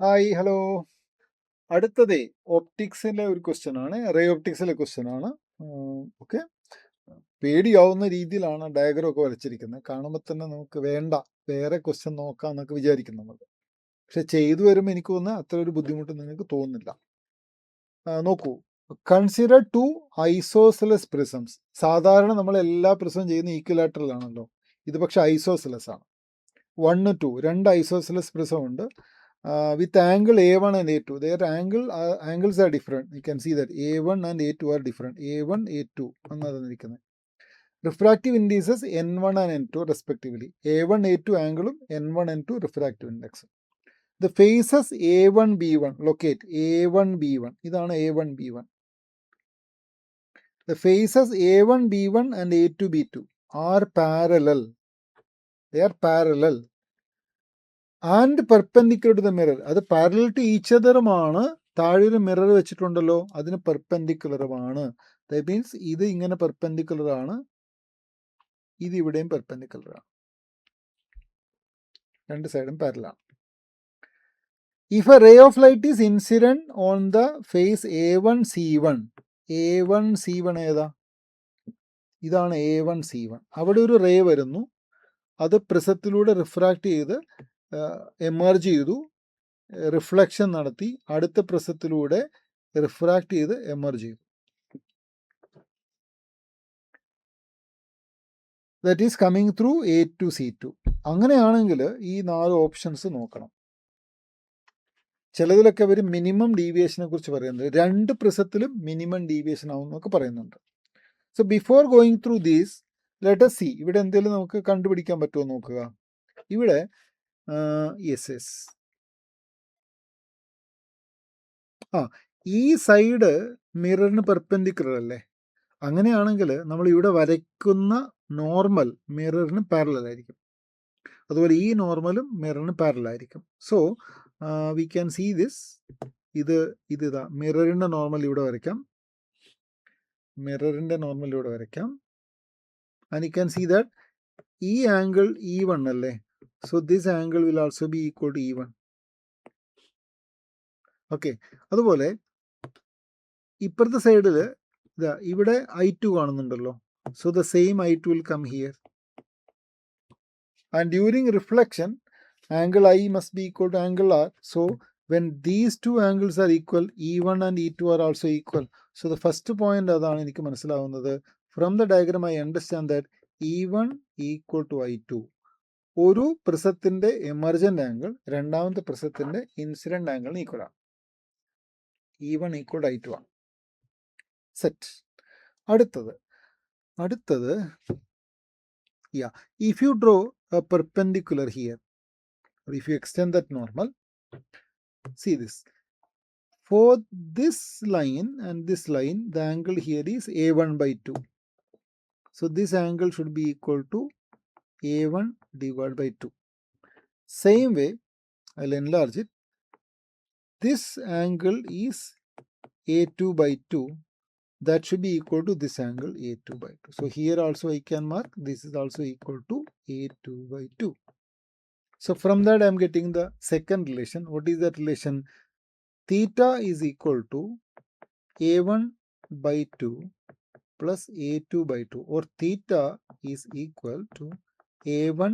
Hi hello. അടുത്തതേ ഓപ്റ്റിക്സിലെ ഒരു question ആണ്, ray ഓപ്റ്റിക്സിലെ question ആണ്. ഓക്കെ, പേടിയാവുന്ന രീതിയിലാണ് ഡയഗ്രം ഒക്കെ വരച്ചിരിക്കുന്നത്. കാണുമ്പോൾ തന്നെ നമുക്ക് വേണ്ട, വേറെ ക്വസ്റ്റ്യൻ നോക്കാം എന്നൊക്കെ വിചാരിക്കും നമ്മൾ. പക്ഷെ ചെയ്തു വരുമ്പോൾ എനിക്ക് തോന്നുന്നത് അത്ര ഒരു ബുദ്ധിമുട്ട് നിങ്ങൾക്ക് തോന്നുന്നില്ല. നോക്കൂ, കൺസിഡർ ടു ഐസോസെലസ് പ്രിസംസ്. സാധാരണ നമ്മൾ എല്ലാ പ്രിസം ചെയ്യുന്ന ഈക്വലാറ്ററൽ ആണല്ലോ, ഇത് പക്ഷെ ഐസോസെലസ് ആണ്. 1, 2 രണ്ട് ഐസോസെലസ് പ്രിസം ഉണ്ട്. With angle A1 and A2, their angles are different. You can see that A1 and A2 are different. A1, A2 എന്നതാണ്. Refractive indices N1 and N2 respectively. A1, A2 angle, N1, N2 refractive index. The faces A1, B1, locate A1, B1. ഇതാണ് A1, B1. The faces A1, B1 and A2, B2 are parallel. They are parallel. And perpendicular to the mirror. അത് parallel to each അതറുമാണ്. താഴെ ഒരു mirror വെച്ചിട്ടുണ്ടല്ലോ, അതിന് പെർപെൻഡിക്കുലറുമാണ്. That means ഇത് ഇങ്ങനെ perpendicular ആണ്, ഇത് ഇവിടെയും പെർപെൻഡിക്കുലർ ആണ്. രണ്ട് സൈഡും പാരലാണ്. If a ray of light is incident on the face A1, C1. A1, C1 ഏതാ? ഇതാണ് A1, C1. അവിടെ ഒരു റേ വരുന്നു, അത് പ്രിസത്തിലൂടെ റിഫ്രാക്ട് ചെയ്ത് എമർജ് ചെയ്തു, റിഫ്ലക്ഷൻ നടത്തി, അടുത്ത പ്രിസത്തിലൂടെ റിഫ്രാക്ട് ചെയ്ത് എമർജ് ചെയ്തു. That is coming through A2, C2. അങ്ങനെയാണെങ്കിൽ ഈ 4 ഓപ്ഷൻസ് നോക്കണം. ചിലതിലൊക്കെ അവർ മിനിമം ഡീവിയേഷനെ കുറിച്ച് പറയുന്നത്, 2 പ്രിസത്തിലും മിനിമം ഡീവിയേഷൻ ആവും എന്നൊക്കെ പറയുന്നുണ്ട്. So before going through these, let us see ഇവിടെ എന്തെങ്കിലും നമുക്ക് കണ്ടുപിടിക്കാൻ പറ്റുമോ നോക്കുക. ഇവിടെ യെസ് ഈ സൈഡ് മിററിന് പെർപെൻഡിക്കുലർ അല്ലേ? അങ്ങനെയാണെങ്കിൽ നമ്മൾ ഇവിടെ വരയ്ക്കുന്ന നോർമൽ മിററിന് പാരലൽ ആയിരിക്കും. അതുപോലെ ഈ നോർമലും മിററിന് പാരലൽ ആയിരിക്കും. So we can see this. ഇതാ മിററിൻ്റെ നോർമൽ ഇവിടെ വരയ്ക്കാം, മിററിൻ്റെ നോർമൽ ഇവിടെ വരയ്ക്കാം. And you can see that ഈ ആംഗിൾ E1 അല്ലേ? So this angle will also be equal to E1. Okay, അതുപോലെ ഇപ്പുറത്തെ സൈഡിൽ ഇതാ ഇവിടെ I2 കാണുന്നുണ്ടല്ലോ. So the same I2 will come here. And during reflection, angle I must be equal to angle R. So when these two angles are equal, E1 and E2 are also equal. So the first point അതാണ് എനിക്ക് മനസ്സിലാവുന്നത്. From the diagram I understand that E1 equal to I2. ഒരു പ്രിസത്തിന്റെ emergent angle രണ്ടാമത്തെ പ്രിസത്തിന്റെ incident ആംഗിളിന് equal ആണ്. E1 equal to I2 ആണ്. Set. അടുത്തത് if you draw a perpendicular here, or if you extend that normal, see this. For this line and this line, the angle here is A1 by 2. So this angle should be equal to A1 divided by 2. Same way, I'll enlarge it. This angle is A2 by 2. That should be equal to this angle A2 by 2. So here also I can mark this is also equal to A2 by 2. So from that I am getting the second relation. What is that relation? Theta is equal to A1 by 2 plus A2 by 2, or theta is equal to A1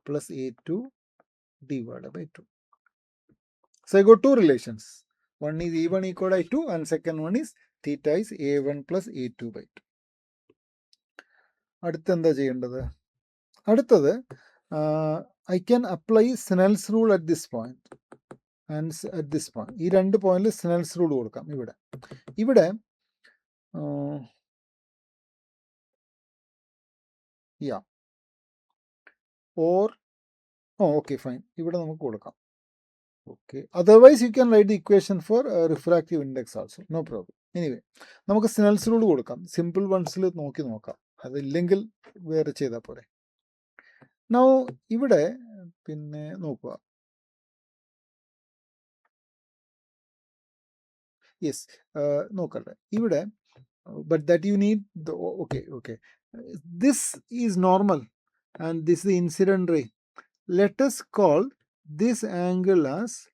plus A2 divided by 2. So I got two relations. One is E1 equal to I2 and second one is theta is A1 plus A2 by 2. അടുത്തെന്താ ചെയ്യേണ്ടത്? അടുത്തത് I can apply Snell's rule at this point and at this point. ഈ രണ്ട് പോയിന്റിൽ Snell's rule കൊടുക്കാം. ഇവിടെ or okay fine, ഇവിടെ നമുക്ക് കൊടുക്കാം. Okay, otherwise you can write the equation for refractive index also, no problem. Anyway, നമുക്ക് Snell's rule കൊടുക്കാം. സിമ്പിൾ വൺസിൽ നോക്കാം, അതില്ലെങ്കിൽ വേറെ ചെയ്താൽ പോരെ. Now ഇവിടെ പിന്നെ നോക്കുക. യെസ്, നോക്കട്ടെ ഇവിടെ. but that you need the okay. This is normal and this is the incident ray. Let us call this angle as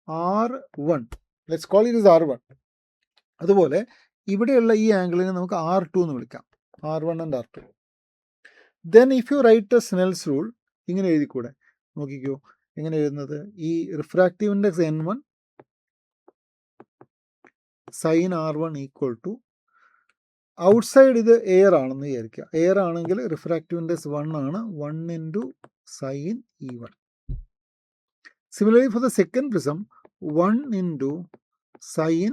R1. Let's call it is R1. അതുപോലെ ഇവിടെയുള്ള ഈ ആംഗിളിനെ നമുക്ക് R2 എന്ന് വിളിക്കാം. R1 and R2. Then if you write a Snell's rule, ഇങ്ങനെ എഴുതിക്കൂടെ? നോക്കിക്കോ എങ്ങനെ എഴുതുന്നത്. ഈ refractive index N1 sine R1 equal to, outside ഇത് എയർ ആണെന്ന് വിചാരിക്കുക. എയർ ആണെങ്കിൽ റിഫ്രാക്റ്റീവ് ഇൻഡെക്സ് 1 ആണ്, 1 into sine E1. Similarly for the second prism, 1 into sine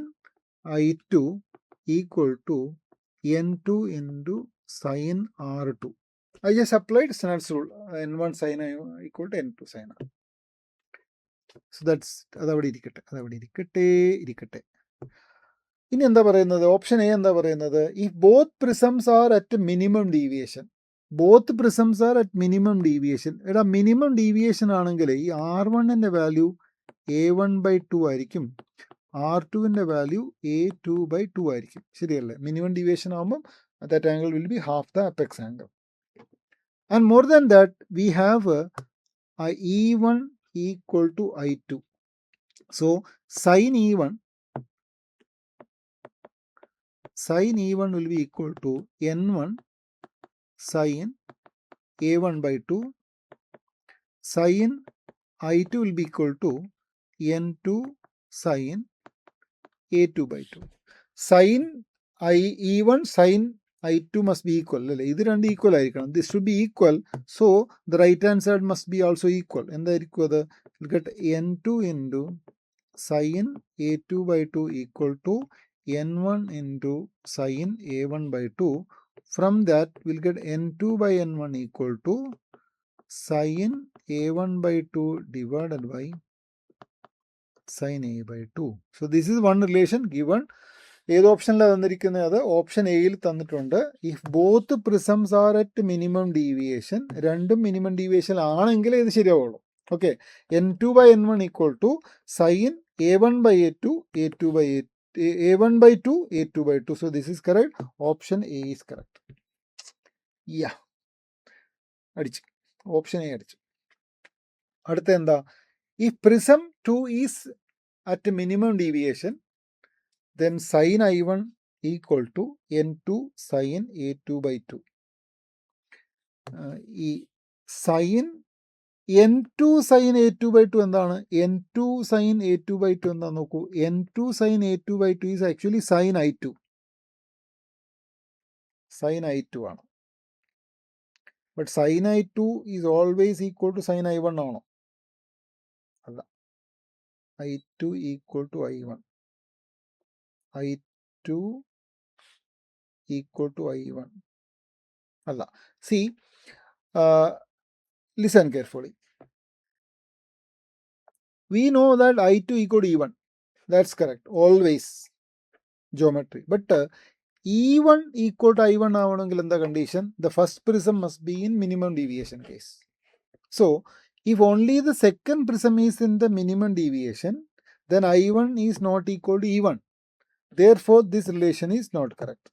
I2 equal to N2 into sine R2. I just applied Snell's rule. N1 sin equal to N2 sin R. So that's അതവിടെ ഇരിക്കട്ടെ. ഇനി എന്താ പറയുന്നത്? Option a എന്താ പറയുന്നത്? If both prisms are at minimum deviation. Both prisms are at minimum deviation. എടാ minimum deviation ആണെങ്കിൽ ഈ R1ൻ്റെ വാല്യൂ A1/2 ആയിരിക്കും, R2ൻ്റെ വാല്യൂ A2/2 ആയിരിക്കും. ശരിയല്ലേ? മിനിമം ഡീവിയേഷൻ ആകുമ്പം that angle will be half the apex angle. And more than that, we have E1 equal to I2. So sin E1 will be equal to N1 sin A1/2. Sin I2 will be equal to N2 sin A2/2. Sin E1 sin I2 must be equal. ഇത് രണ്ട് equal ആയിരിക്കണം. This should be equal. So the right hand side must be also equal. എന്തായിരിക്കും അത്? We'll get N2 into sin A2/2 equal to N1 into sin A1/2. From that we'll get N2/N1 equal to sin A1/2 divided by sin A/2. So this is one relation given. ഏത് ഓപ്ഷനിലാണ് തന്നിരിക്കുന്നത്? അത് option എയിൽ തന്നിട്ടുണ്ട്. If both prisms are at minimum deviation, രണ്ടും minimum deviation ആണെങ്കിൽ ഇത് ശരിയാവുള്ളൂ. Okay, N2/N1 equal to sin A1/A2 A1/2 A2/2. So this is correct. Option A is correct. അടിച്ചു, ഓപ്ഷൻ എ അടിച്ചു. അടുത്ത എന്താ? If prism 2 is at minimum deviation, then sin I1 equal to N2 sin A2/2. ഈ sin N2 sin A2/2 എന്താണ്? N2 sin A2/2 എന്താന്ന് നോക്കൂ. N2 sin A2/2 is actually sin I2. sin I2 ആണ്. But sin I2 is always equal to sin I1 ആണോ? അല്ല. I2 equal to I1. I2 equal to I1. Allah. See, listen carefully. We know that I2 equal to E1. That's correct. Always. Geometry. But E1 equal to I1 ആവണമെങ്കിൽ എന്താ condition? The first prism must be in minimum deviation case. So, if only the second prism is in the minimum deviation, then I1 is not equal to E1. Therefore, this relation is not correct.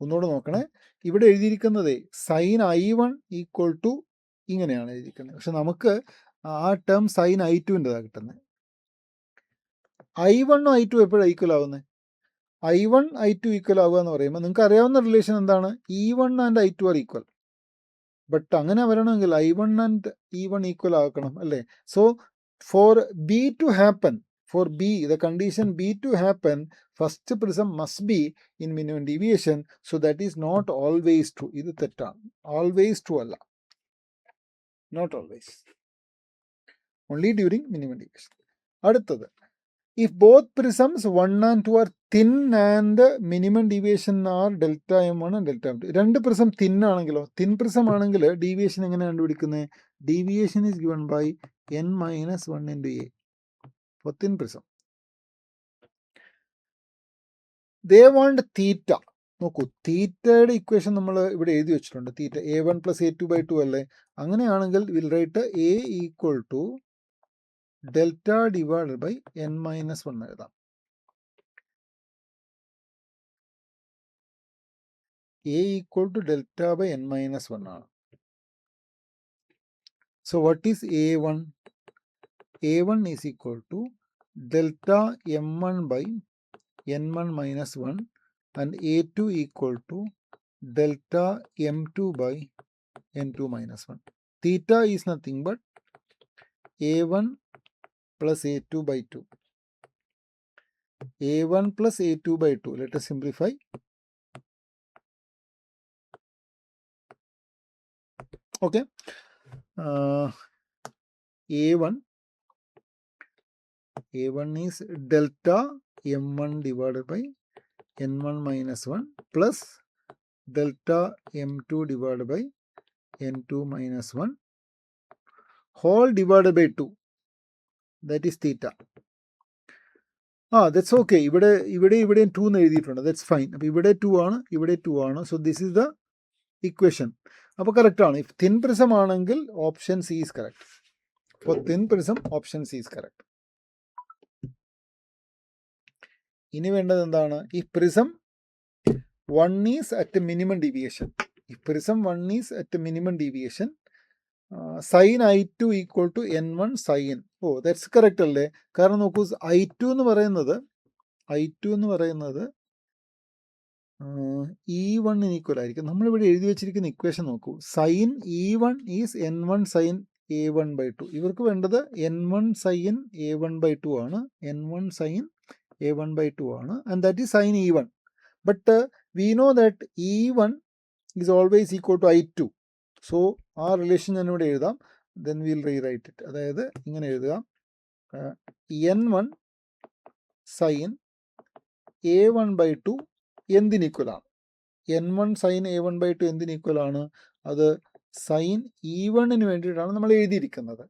ഒന്നുകൂടെ നോക്കണേ. ഇവിടെ എഴുതിയിരിക്കുന്നത് sign I1 equal to ഇങ്ങനെയാണ് എഴുതിയിരിക്കുന്നത്. പക്ഷെ നമുക്ക് ആ term sign I2ൻ്റെതാണ് കിട്ടുന്നത്. I1 I2 എപ്പോഴാണ് ഈക്വൽ ആവുന്നത്? I1 I2 ഈക്വൽ ആവുക എന്ന് പറയുമ്പോൾ നിങ്ങൾക്ക് അറിയാവുന്ന റിലേഷൻ എന്താണ്? E1 and I2 R equal. But അങ്ങനെ വരണമെങ്കിൽ I1 ആൻഡ് E1 ഈക്വൽ ആക്കണം അല്ലേ? So for B to happen, for B, the condition B to happen, first prism must be in minimum deviation. So that is not always true. ഇത് തെറ്റാണ്. Always true അല്ല. Not always. Only during minimum deviation. അടുത്തത്, if both prisms 1 and 2 are thin and minimum deviation are delta M1 and delta M2. രണ്ട് prism thin ആണെങ്കിലോ? Thin prism ആണെങ്കിൽ deviation എങ്ങനെ കണ്ടുപിടിക്കുന്നത്? Deviation is given by n-1 into A. For thin prism. They want theta. നോക്കൂ, തീറ്റയുടെ equation നമ്മൾ ഇവിടെ എഴുതി വെച്ചിട്ടുണ്ട്. തീറ്റ A1 plus A2/2 അല്ലേ? അങ്ങനെയാണെങ്കിൽ will write A equal to delta divided by n-1 എഴുതാം. A equal to delta by n-1 ആണ്. So what is A1? A1 is equal to delta M1 by N1 minus 1 and A2 equal to delta M2 by N2 minus 1. Theta is nothing but A1 plus A2 by 2. A1 plus A2 by 2. Let us simplify. Okay. A1 is delta M1 divided by N1 minus 1 plus delta M2 divided by N2 minus 1 whole divided by 2. That is theta. That's okay. ഇവിടെ 2 എന്ന് എഴുതിയിട്ടുണ്ട്. That's fine. അപ്പോൾ ഇവിടെ 2 ആണ്, ഇവിടെ 2 ആണ്. So this is the equation. അപ്പോൾ correct ആണ്. If thin prism ആണെങ്കിൽ option C is correct. For thin prism option C is correct. ഇനി വേണ്ടത് എന്താണ്? ഈ prism 1 is at a minimum deviation. If prism 1 is at a minimum deviation, sin I2 equal to N1 sin. That's correct അല്ലേ? കാരണം നോക്കൂ, I2 എന്ന് പറയുന്നത് E1 equal ആയിരിക്കും. നമ്മളിവിടെ എഴുതി വെച്ചിരിക്കുന്ന ഇക്വേഷൻ നോക്കൂ. Sine E1 is N1 sine A1 by 2. ഇവർക്ക് വേണ്ടത് N1 സൈൻ A1 by 2 ആണ്. N1 സൈൻ A1 by 2 ആണ്. And that is sin E1. But we know that E1 is always equal to I2. So ആ relation ഞാൻ ഇവിടെ എഴുതാം. Then we'll rewrite it. അതായത് ഇങ്ങനെ എഴുതുക. N1 സൈൻ A1 by 2 എന്തിന് ഈക്വൽ ആണ്? N1 സൈൻ A1 by 2 എന്തിന് ഈക്വൽ ആണ്? അത് സൈൻ E1 വേണ്ടിയിട്ടാണ് നമ്മൾ എഴുതിയിരിക്കുന്നത്.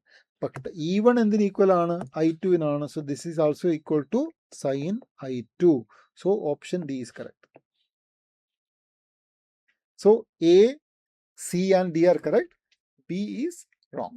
പക്ഷേ E1 എന്തിന് ഈക്വൽ ആണ്? I2-നാണ്. So this is also equal to sign I2. So option D is correct. So A, C and D are correct. B is wrong.